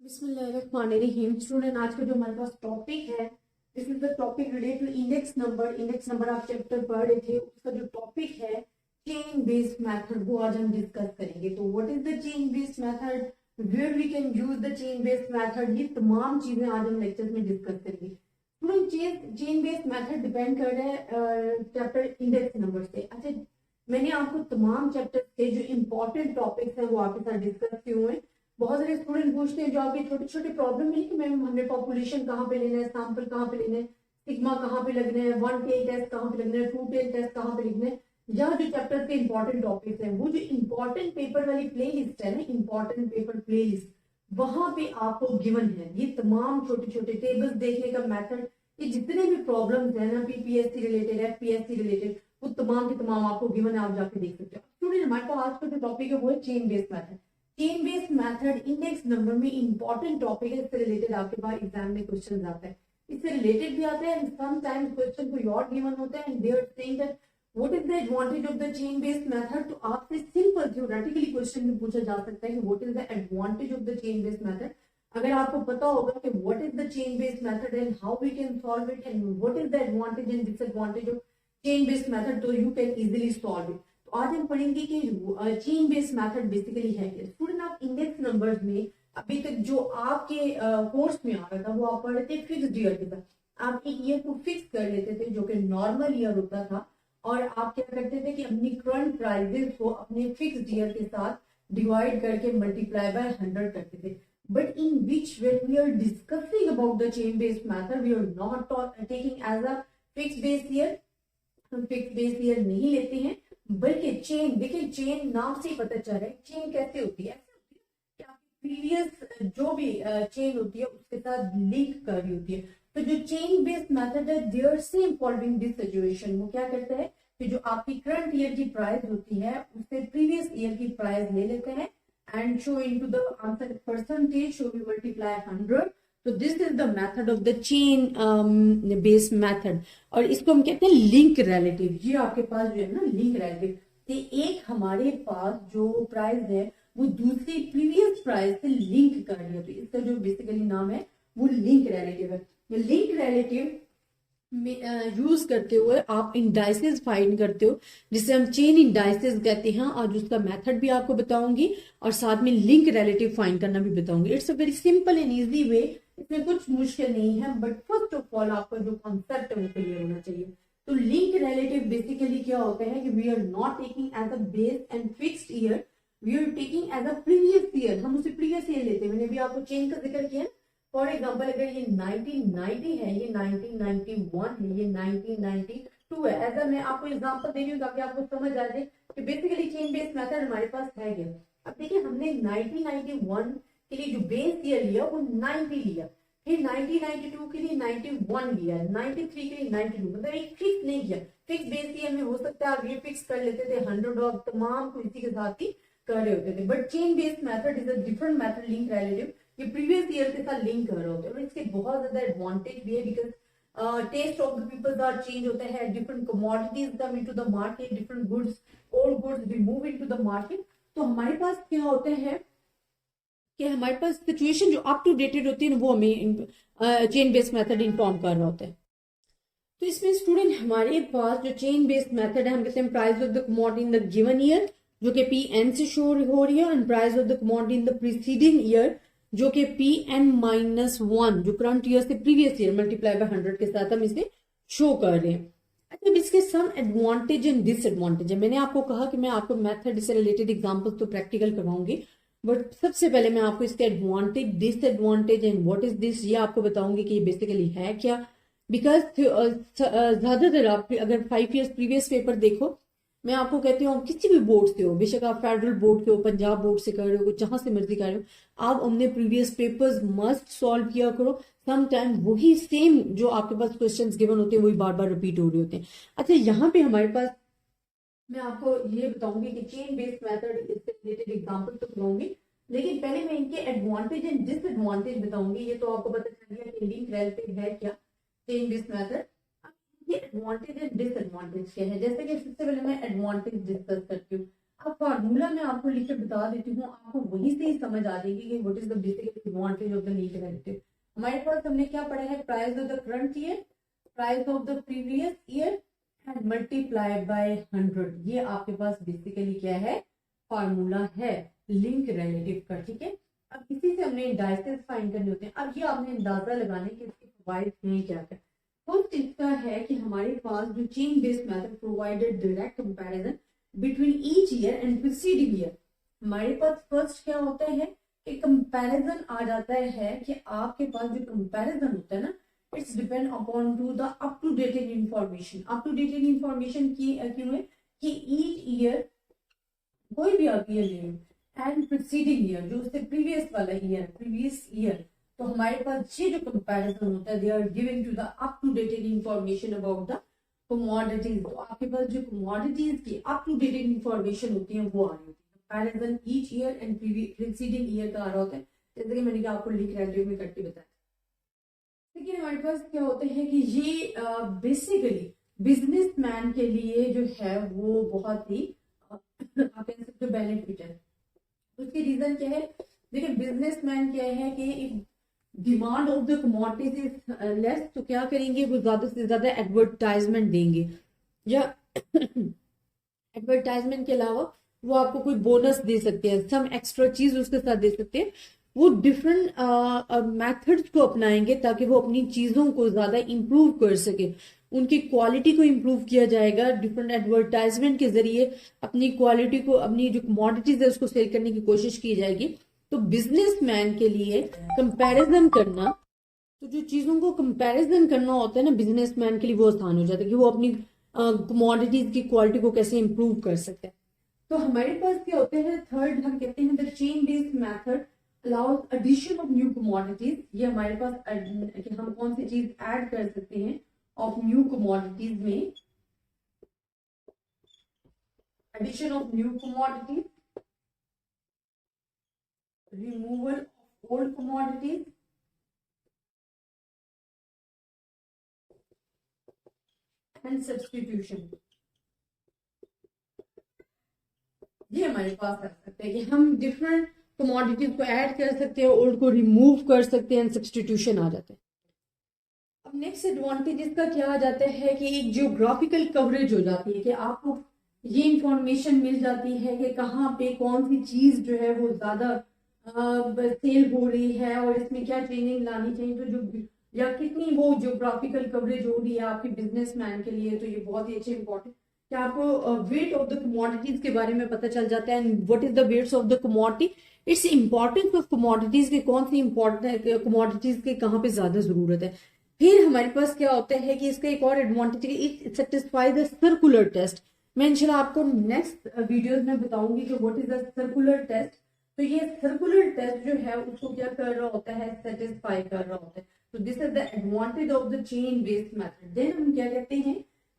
बिस्मिल्लाहिर्रहमानिर्रहीम। स्टूडेंट, आज का जो हमारे पास टॉपिक है, this is the topic related to index number. Index number आप चैप्टर पढ़ रहे थे, उसका जो टॉपिक है चेन बेस्ड मेथड, वो आज हम डिस्कस करेंगे। तो what is the chain based method, where we can use the chain based method, ये तमाम चीजें आज हम लेक्चर में डिस्कस करेंगे। Student, chain based method depend कर रहा है चैप्टर इंडेक्स नंबर से। अच्छा, मैंने आपको तमाम चैप्टर के जो इंपॉर्टेंट टॉपिक्स है वो आपके साथ डिस्कस किए हुए हैं। बहुत सारे स्टूडेंट पूछते हैं जो आपके छोटे छोटे प्रॉब्लम है कि मैम हमने पॉपुलेशन कहाँ पे लेना है, सैंपल कहाँ पे लेना है, सिग्मा कहाँ पे लगना है, वन टेल टेस्ट कहाँ पे लगना है, टू टेल टेस्ट कहाँ पे लिखना है, या जो चैप्टर के इंपॉर्टेंट टॉपिक्स हैं, वो जो इंपॉर्टेंट पेपर वाली प्ले लिस्ट है ना, इंपॉर्टेंट पेपर प्ले लिस्ट, वहां पे आपको गिवन है ये तमाम छोटे छोटे टेबल्स देखने का मेथड, ये जितने भी प्रॉब्लम्स है ना पीपीएससी रिलेटेड, एफपीएससी रिलेटेड, वो तमाम के तमाम आपको गिवन है, आप जाके देख सकते हो। स्टूडेंट, हमारे पास आज का जो टॉपिक है वो है chain based method. Chain based method index number में इंपॉर्टेंट टॉपिक है, इससे रिलेटेड आपके पास एग्जाम में क्वेश्चन आता है, इससे रिलेटेड भी आता है, एंड समटाइम्स क्वेश्चन कोई और गिवन होता है and they are saying that what is the advantage of the chain based method. तो आपसे सिंपल थ्योरेटिकली क्वेश्चन भी पूछा जा सकता है कि what is the advantage of the chain based method. अगर आपको पता होगा कि what is the chain based method and how we can solve it and what is the advantage and disadvantage of chain based method, तो you can easily solve it. तो आज हम पढ़ेंगे कि चेन बेस्ड मेथड बेसिकली है क्या। Student, आप index numbers में अभी तक जो आपके कोर्स में आ रहा था वो आप पढ़ रहे थे फिक्स्ड ईयर के साथ। आप एक ईयर को फिक्स कर लेते थे जो कि नॉर्मल ईयर होता था, और आप क्या करते थे कि अपनी करंट प्राइजेस को अपने फिक्स्ड ईयर के साथ डिवाइड करके मल्टीप्लाई बाय 100 करते थे। But in which when we are discussing about the chain based method, we are not taking as a fixed base year। हम फिक्स बेस ईयर नहीं लेते हैं, बल्कि चेन, देखिए चेन नाम से ही पता चल रहा है चेन कैसे होती है, ऐसे होती है कि आपकी प्रीवियस जो भी चेन होती है उसके साथ लिंक कर रही होती है। तो जो चेन बेस्ड मेथड है, there same following this situation, वो क्या करता है कि जो आपकी करंट ईयर की प्राइस होती है उससे प्रीवियस ईयर की प्राइस ले लेते हैं and so into the answer percentage, so we multiply 100। तो this is the method of the chain based method, और इसको हम कहते हैं लिंक रिलेटिव। ये आपके पास जो है ना लिंक रिलेटिव, तो एक हमारे पास जो प्राइस है वो दूसरी प्रीवियस प्राइस से लिंक कर रही है, तो इसका जो बेसिकली नाम है वो लिंक रिलेटिव है। लिंक रिलेटिव यूज करते हुए आप इंडाइसेस फाइंड करते हो, जिसे हम चेन इंडाइसेस कहते हैं। आज उसका मेथड भी आपको बताऊंगी और साथ में लिंक रिलेटिव फाइंड करना भी बताऊंगी। It's a very simple and easy way, इसमें कुछ मुश्किल नहीं है, बट फर्स्ट ऑफ ऑल आपका जो कॉन्सेप्ट है वो क्लियर होना चाहिए। तो लिंक रिलेटिव बेसिकली क्या होता है कि we are not taking as a base and fixed year, we are taking as a previous year. हम उसे प्रीवियस ईयर लेते हैं। मैंने भी आपको चेन का जिक्र किया। फॉर एग्जाम्पल, अगर ये 1990 है, ये 1991 है, ये 1992 है, ऐसा मैं आपको एग्जाम्पल दे रही हूँ ताकि आपको समझ आ जाए कि बेसिकली चेन बेस्ड मेथड हमारे पास है क्या। अब देखिए, हमने 1991 के लिए जो बेस ईयर लिया वो 90 लिया, फिर 1992 के लिए 91 लिया, 93 के लिए 92, मतलब एक फिक्स नहीं किया। फिक्स बेस ईयर में हो सकता है आप ये फिक्स कर लेते थे 100 और तमाम को इसी के साथ ही कर रहे होते थे। But chain based method is a different method, link relative, ये प्रीवियस ईयर के साथ लिंक कर रहे होते हैं। और इसके बहुत ज्यादा एडवांटेज भी है, because taste of the peoples are change होता है, different commodities come into the market, different goods, old goods we move into the market. तो हमारे पास क्या होता है कि हमारे पास सिचुएशन जो अप टू डेटेड होती है वो हमें चेन बेस्ड मेथड इन्फॉर्म कर रहा होता है। तो इसमें स्टूडेंट हमारे पास जो चेन बेस्ड मेथड है, हम कहते हैं price of the commodity in the given year, जो कि पी एन से शो हो रही है, and price of the commodity in the preceding year, जो कि पी एन -1, जो करंट ईयर से प्रीवियस ईयर मल्टीप्लाई बाय 100 के साथ हम इसे शो कर रहे हैं। अच्छा, इसके सम एडवांटेज एंड डिसएडवांटेज है। मैंने आपको कहा कि मैं आपको मेथड से रिलेटेड एग्जांपल्स तो प्रैक्टिकल करवाऊंगी, बट सबसे पहले मैं आपको इसके advantage, disadvantage and what is this, ये आपको बताऊंगी कि ये बेसिकली है क्या। बिकॉज ज्यादातर आप अगर 5 ईयर्स प्रीवियस पेपर देखो, मैं आपको कहती हूँ किसी भी बोर्ड से हो, बेशक आप फेडरल बोर्ड के हो, पंजाब बोर्ड से कर रहे हो, जहां से मर्जी कर रहे हो, आप अपने प्रीवियस पेपर्स मस्ट सॉल्व किया करो। सम टाइम वही सेम जो आपके पास क्वेश्चंस गिवन होते हैं वही बार बार रिपीट हो रहे होते हैं। अच्छा, यहाँ पे हमारे पास मैं आपको ये बताऊंगी कि चेन बेस्ड मेथड, इससे रिलेटेड एग्जांपल तो बताऊंगी, लेकिन पहले मैं इनके एडवांटेज एंड डिसएडवांटेज बताऊंगी। ये तो आपको पता चल गया कि लिंक रिलेटिव है क्या चेन बेस्ड मेथड। ये एडवांटेज एंड डिसएडवांटेज क्या है, जैसे कि सबसे पहले मैं एडवांटेज डिस्कस करती हूँ। अब फार्मूला मैं आपको लिख के बता देती हूँ, आपको वहीं से ही समझ आ जाएगी कि what is the basic advantage of the link relative. हमारे पास हमने क्या पढ़ा है, price of the current year, price of the previous year and multiply by 100। ये आपके पास बेसिकली क्या है, फार्मूला है लिंक रिलेटिव का, ठीक है। अब इसी से हमने इंडाइसेस फाइंड करने होते हैं। अब ये आपने अंदाजा लगाने के इसके फायदे हैं क्या क्या। फर्स्ट इसका है कि हमारे पास जो chain based method provided direct comparison between each year and preceding year. हमारे पास फर्स्ट क्या होता है कि कंपैरिजन आ जाता है कि आपके पास जो कंपैरिजन होता है ना, it's depend upon to the up to dated information. Up to dated information की क्यों है कि ईच ईयर कोई भी आप ईयर ले लो एंड प्रीसीडिंग ईयर जो उससे प्रीवियस वाला ईयर, प्रीवियस ईयर, तो हमारे पास ये जो कंपैरिजन होता है they are giving to the up to dated information about the commodities. तो आपके पास जो कमोडिटीज की अप टू डेटेड इंफॉर्मेशन होती है वो आ रही होती है। Comparison each year and preceding year का आ रहा होता है, जैसे कि मैंने आपको लिंक रिलेटिव में करके बताया। लेकिन हमारे पास क्या होते हैं कि ये बेसिकली बिजनेसमैन के लिए जो है वो बहुत ही आप कह सकते हो बेनिफिट है। उसकी रीजन क्या है, देखिए बिजनेसमैन क्या है कि demand of the commodities is less, तो क्या करेंगे वो ज्यादा से ज्यादा एडवर्टाइजमेंट देंगे, या एडवर्टाइजमेंट के अलावा वो आपको कोई बोनस दे सकते हैं, सम एक्स्ट्रा चीज उसके साथ दे सकते हैं। वो डिफरेंट मेथड्स को अपनाएंगे ताकि वो अपनी चीजों को ज्यादा इंप्रूव कर सके, उनकी क्वालिटी को इंप्रूव किया जाएगा। डिफरेंट एडवर्टाइजमेंट के जरिए अपनी क्वालिटी को, अपनी जो कमोडिटीज है उसको सेल करने की कोशिश की जाएगी। तो बिजनेसमैन के लिए कंपैरिजन करना, तो जो चीजों को कंपैरिजन करना होता है ना बिजनेसमैन के लिए, वो आसान हो जाता है कि वो अपनी कमोडिटीज की क्वालिटी को कैसे इंप्रूव कर सकते हैं। तो हमारे पास क्या होते हैं, थर्ड हम कहते हैं the chain based method allows addition of new commodities. ये हमारे पास कि हम कौन सी चीज ऐड कर सकते हैं ऑफ न्यू कमोडिटीज में, addition of new commodities, removal of old commodities, and substitution। ये हमारे पास कर सकते हैं कि हम डिफरेंट कमोडिटीज को ऐड कर सकते हैं, ओल्ड को रिमूव कर सकते हैं, सब्सटीट्यूशन आ जाता है। अब नेक्स्ट एडवांटेज इसका क्या आ जाता है कि एक जियोग्राफिकल कवरेज हो जाती है कि आपको ये इंफॉर्मेशन मिल जाती है कि कहाँ पे कौन सी चीज जो है वो ज्यादा सेल हो रही है और इसमें क्या चेंजिंग लानी चाहिए। तो जो या कितनी वो जियोग्राफिकल कवरेज हो रही है आपके बिजनेसमैन के लिए, तो ये बहुत ही अच्छे इंपॉर्टेंट कि आपको वेट ऑफ द कमोडिटीज के बारे में पता चल जाता है। And what is the weights of the commodity, it's importance of commodities के, कौन सी इंपॉर्टेंट कमोडिटीज के कहाँ पे ज्यादा जरूरत है। फिर हमारे पास क्या होता है कि इसका एक और एडवांटेज है, it satisfy the circular test. मैं इंशाल्लाह आपको नेक्स्ट वीडियोस में बताऊंगी कि what is the circular test. तो ये सर्कुलर टेस्ट जो है उसको क्या कर रहा होता है, सेटिस्फाई कर रहा होता है। तो this is the advantage of the chain based method. Then हम क्या कहते हैं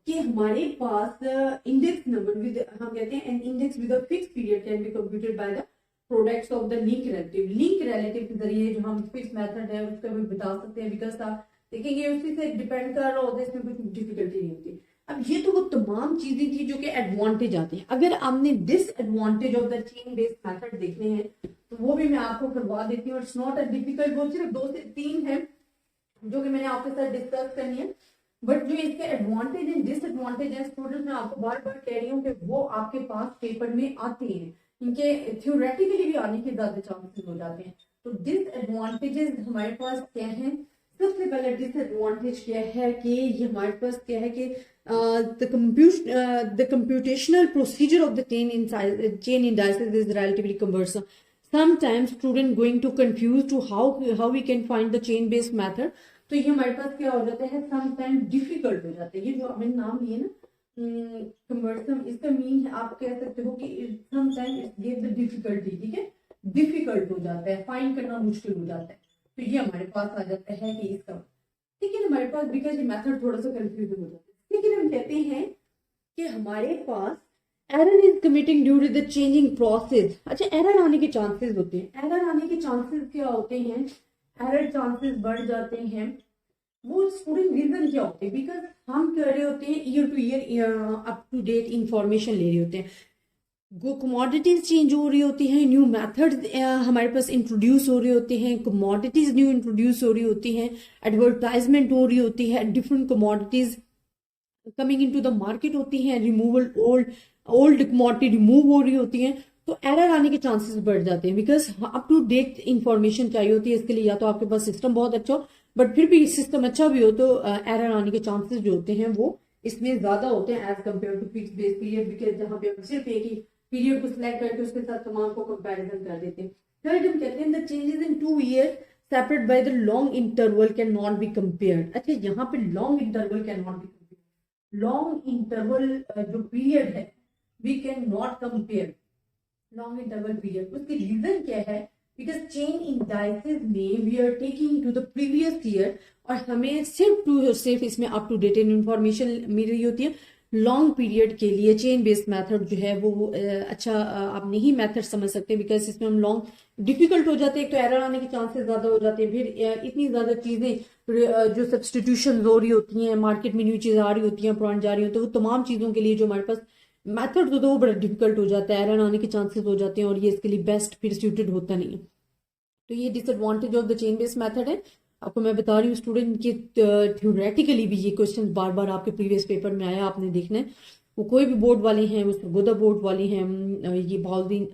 कि हमारे पास इंडेक्स नंबर विद, हम कहते हैं an index with a fix period can be computed by the products of the link relative. Link relative के जरिए जो हम फिक्स मेथड है उसका भी बता सकते हैं, बिकॉज आप देखेंगे उसी से डिपेंड कर रहा होता है, इसमें कुछ डिफिकल्टी नहीं होती। अब ये तो वो तमाम चीजें थी जो कि एडवांटेज आती हैं। अगर आपने disadvantage of the chain based method देखने हैं तो वो भी मैं आपको करवा देती हूँ। इट्स नॉट अ डिफिकल्ट, वो सिर्फ 2 से 3 है जो कि मैंने आपके साथ डिस्कस करनी है। बट जो इसके एडवांटेज एंड डिसएडवांटेज है स्टूडेंट, मैं आपको बार बार कह रही हूँ कि वो आपके पास पेपर में आते हैं, इनके थ्योरेटिकली भी आने के ज्यादा चांसेस हो जाते हैं। तो डिसएडवांटेजेस हमारे पास क्या है, सबसे पहले डिसएडवांटेज क्या है कि ये हमारे पास क्या है कि the computational procedure of the chain indices is relatively cumbersome. Sometimes student going to confuse to how we can find the chain based method. तो ये हमारे पास क्या हो जाता है, समटाइम डिफिकल्ट हो जाता है। ये जो आपने नाम लिए ना कम्बर्सम, इसका मीन आप कह सकते हो कि sometime it give the difficulty, ठीक है, डिफिकल्ट हो जाता है, फाइंड करना मुश्किल हो जाता है। तो ये हमारे पास आ जाता है कि इसका, लेकिन हमारे पास बिकॉज ये मेथड थोड़ा सा कंफ्यूज हो जाता है। लेकिन हम कहते हैं कि हमारे पास error is committing due to the changing process. अच्छा, एरर आने के चांसेस होते हैं। एरर आने के चांसेस क्या होते हैं, एरर चांसेस बढ़ जाते हैं। वो स्टूडेंट रीजन क्या होते हैं, बिकॉज हम कर रहे होते हैं year to year up to date information ले रहे होते हैं। कमोडिटीज चेंज हो रही होती हैं, न्यू मेथड हमारे पास इंट्रोड्यूस हो रहे होते हैं, कमोडिटीज न्यू इंट्रोड्यूस हो रही होती हैं, एडवर्टाइजमेंट हो रही होती है, different commodities coming into the market होती हैं, रिमूवल ओल्ड कमोडिटी रिमूव हो रही होती हैं, तो एरर आने के चांसेस बढ़ जाते हैं, because up to date information चाहिए होती है। इसके लिए या तो आपके पास सिस्टम बहुत अच्छा हो, बट फिर भी सिस्टम अच्छा भी हो तो एरर आने के चांसेस जो होते हैं वो इसमें ज्यादा होते हैं as compare to fix base period, because जहां पे हम सिर्फ एक ही पीरियड को सिलेक्ट करके उसके साथ तमाम को कंपैरिजन कर देते हैं। थर्ड हम कहते हैं the changes in 2 year separate by the long interval can not be compared. अच्छा, यहाँ पे long interval can not be compared, long interval जो पीरियड है we can not compare long interval period. उसकी रीजन क्या है? बिकॉज चेन इंडाइसेस में we are taking to the previous year और हमें सिर्फ इसमें अप टू डेट इंफॉर्मेशन मिल रही होती है। लॉन्ग पीरियड के लिए चेन बेस्ड मेथड जो है वो अच्छा आप नहीं मेथड समझ सकते, बिकॉज इसमें हम लॉन्ग डिफिकल्ट हो जाते हैं, एक तो एरर आने के चांसेस ज्यादा हो जाते हैं, फिर इतनी ज्यादा चीजें जो सब्सटीट्यूशन हो रही होती हैं, मार्केट में न्यू चीज आ रही होती हैं, पुरानी जा रही होती है, वो तमाम चीजों के लिए जो हमारे पास मेथड तो वो बड़ा डिफिकल्ट हो जाता है, एरर आने के चांसेस हो जाते हैं और ये इसके लिए बेस्ट फिर सूटेड होता नहीं है। तो ये disadvantage of the chain based method है। आपको मैं बता रही हूँ स्टूडेंट की थ्योरेटिकली भी ये क्वेश्चन बार बार आपके प्रीवियस पेपर में आया, आपने देखना है। वो कोई भी बोर्ड वाले हैं, वो सरगोदा बोर्ड वाले हैं, ये बहाउद्दीन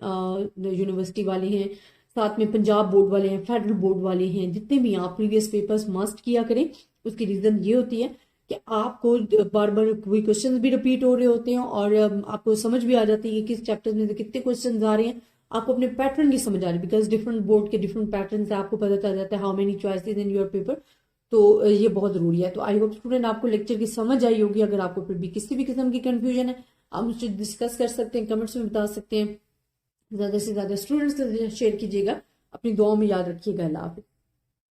यूनिवर्सिटी वाले हैं, साथ में पंजाब बोर्ड वाले हैं, फेडरल बोर्ड वाले हैं, जितने भी आप प्रीवियस पेपर्स मस्ट किया करें। उसकी रीजन ये होती है कि आपको बार बार कोई क्वेश्चन भी रिपीट हो रहे होते हैं और आपको समझ भी आ जाती है कि किस चैप्टर में से कितने क्वेश्चन आ रहे हैं, आपको अपने पैटर्न की समझ आ रही है, बिकॉज डिफरेंट बोर्ड के डिफरेंट पैटर्न से आपको पता चल जाता है how many choices in your paper. तो ये बहुत जरूरी है। तो आई होप स्टूडेंट आपको लेक्चर की समझ आई होगी। अगर आपको फिर भी किसी भी किस्म की कंफ्यूजन है आप मुझसे डिस्कस कर सकते हैं, कमेंट्स में बता सकते हैं। ज्यादा से ज्यादा स्टूडेंट्स के शेयर कीजिएगा, अपनी दुआओं में याद रखिएगा। अल्लाह हाफिज़।